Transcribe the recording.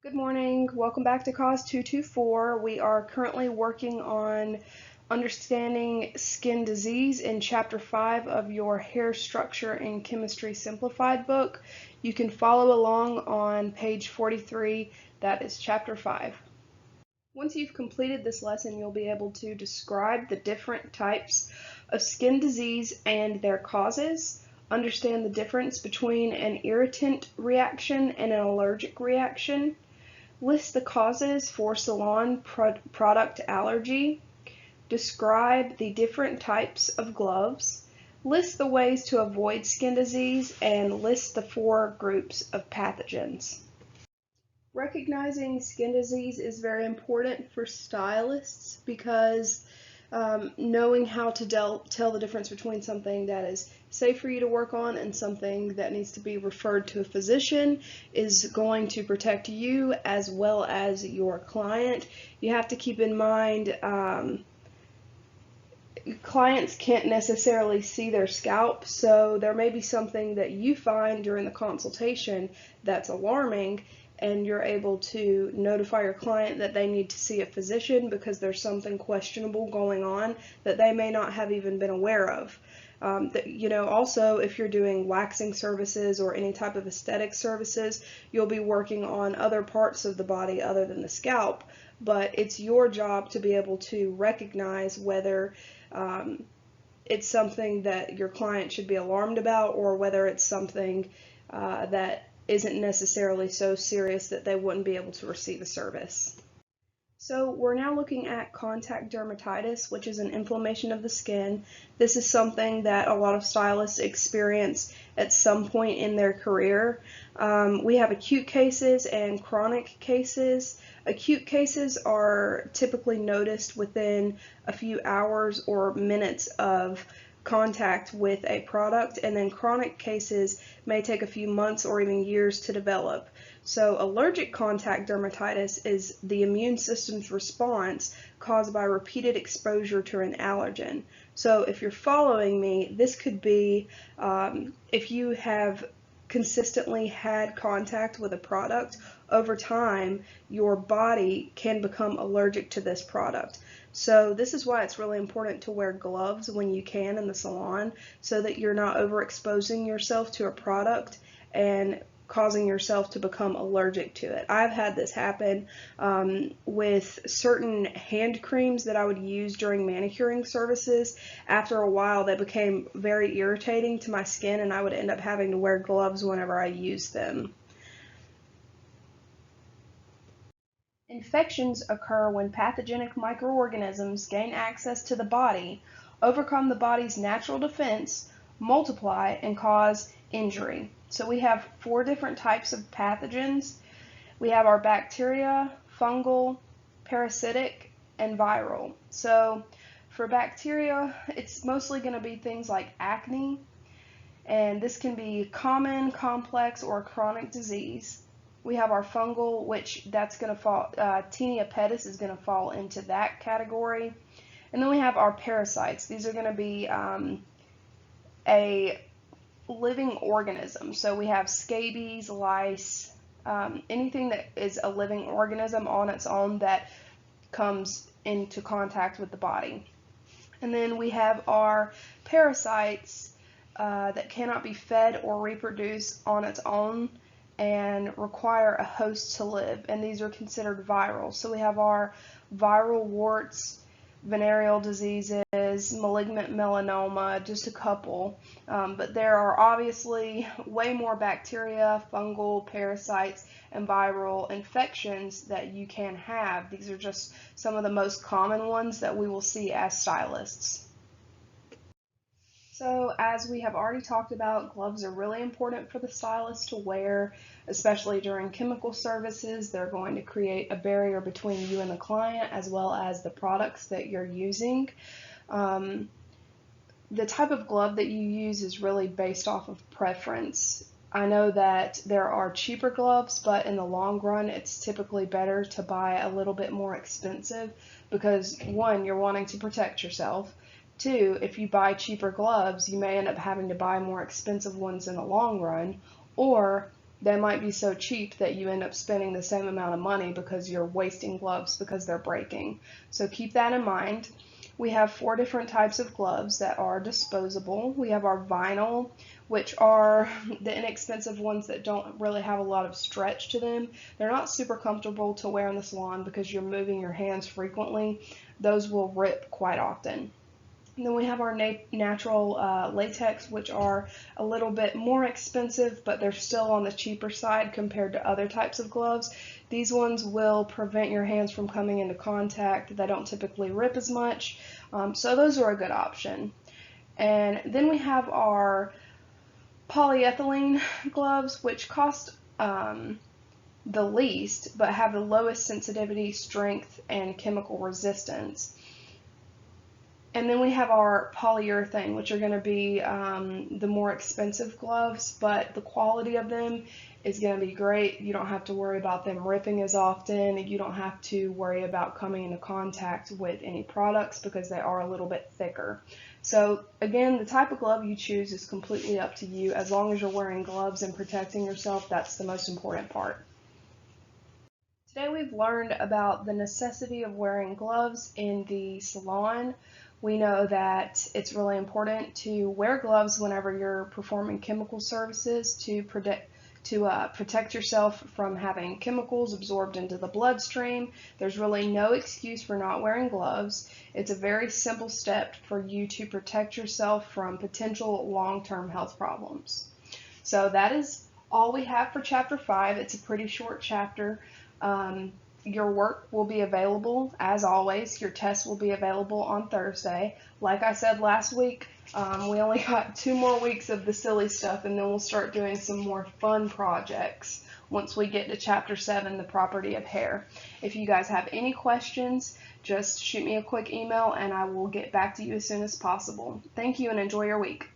Good morning. Welcome back to Cause 224. We are currently working on understanding skin disease in Chapter 5 of your Hair Structure and Chemistry Simplified book. You can follow along on page 43. That is Chapter 5. Once you've completed this lesson, you'll be able to describe the different types of skin disease and their causes, understand the difference between an irritant reaction and an allergic reaction, list the causes for salon product allergy, describe the different types of gloves, list the ways to avoid skin disease, and list the 4 groups of pathogens. Recognizing skin disease is very important for stylists because knowing how to tell the difference between something that is safe for you to work on and something that needs to be referred to a physician is going to protect you as well as your client. You have to keep in mind clients can't necessarily see their scalp, so there may be something that you find during the consultation that's alarming, and you're able to notify your client that they need to see a physician because there's something questionable going on that they may not have even been aware of. Also, if you're doing waxing services or any type of aesthetic services, you'll be working on other parts of the body other than the scalp, but it's your job to be able to recognize whether it's something that your client should be alarmed about or whether it's something that isn't necessarily so serious that they wouldn't be able to receive a service. So we're now looking at contact dermatitis, which is an inflammation of the skin. This is something that a lot of stylists experience at some point in their career. We have acute cases and chronic cases. Acute cases are typically noticed within a few hours or minutes of contact with a product, and then chronic cases may take a few months or even years to develop. So allergic contact dermatitis is the immune system's response caused by repeated exposure to an allergen. So if you're following me, this could be if you have consistently had contact with a product, over time your body can become allergic to this product. So this is why it's really important to wear gloves when you can in the salon so that you're not overexposing yourself to a product and causing yourself to become allergic to it. I've had this happen with certain hand creams that I would use during manicuring services. After a while, they became very irritating to my skin, and I would end up having to wear gloves whenever I used them. Infections occur when pathogenic microorganisms gain access to the body, overcome the body's natural defense, multiply, and cause injury. So we have 4 different types of pathogens. We have our bacteria, fungal, parasitic, and viral. So for bacteria, it's mostly going to be things like acne, and this can be common, complex, or chronic disease. We have our fungal, which that's going to fall, Tinea pedis is going to fall into that category. And then we have our parasites. These are going to be a living organism. So we have scabies, lice, anything that is a living organism on its own that comes into contact with the body. And then we have our parasites that cannot be fed or reproduce on its own and require a host to live, and these are considered viral. So we have our viral warts, venereal diseases, malignant melanoma, just a couple, but there are obviously way more bacteria, fungal, parasites, and viral infections that you can have. These are just some of the most common ones that we will see as stylists. So as we have already talked about, gloves are really important for the stylist to wear, especially during chemical services. They're going to create a barrier between you and the client as well as the products that you're using. The type of glove that you use is really based off of preference. I know that there are cheaper gloves, but in the long run, it's typically better to buy a little bit more expensive because, 1, you're wanting to protect yourself. 2, if you buy cheaper gloves, you may end up having to buy more expensive ones in the long run, or they might be so cheap that you end up spending the same amount of money because you're wasting gloves because they're breaking. So keep that in mind. We have 4 different types of gloves that are disposable. We have our vinyl, which are the inexpensive ones that don't really have a lot of stretch to them. They're not super comfortable to wear in the salon because you're moving your hands frequently. Those will rip quite often. And then we have our natural latex, which are a little bit more expensive, but they're still on the cheaper side compared to other types of gloves. These ones will prevent your hands from coming into contact. They don't typically rip as much, so those are a good option. And then we have our polyethylene gloves, which cost the least, but have the lowest sensitivity, strength, and chemical resistance. And then we have our polyurethane, which are going to be the more expensive gloves, but the quality of them is going to be great. You don't have to worry about them ripping as often. You don't have to worry about coming into contact with any products because they are a little bit thicker. So again, the type of glove you choose is completely up to you. As long as you're wearing gloves and protecting yourself, that's the most important part. Today we've learned about the necessity of wearing gloves in the salon. We know that it's really important to wear gloves whenever you're performing chemical services to protect yourself from having chemicals absorbed into the bloodstream. There's really no excuse for not wearing gloves. It's a very simple step for you to protect yourself from potential long-term health problems. So that is all we have for Chapter 5. It's a pretty short chapter. Your work will be available, as always. Your test will be available on Thursday. Like I said last week, we only got 2 more weeks of the silly stuff, and then we'll start doing some more fun projects once we get to Chapter 7, the property of hair. If you guys have any questions, just shoot me a quick email, and I will get back to you as soon as possible. Thank you, and enjoy your week.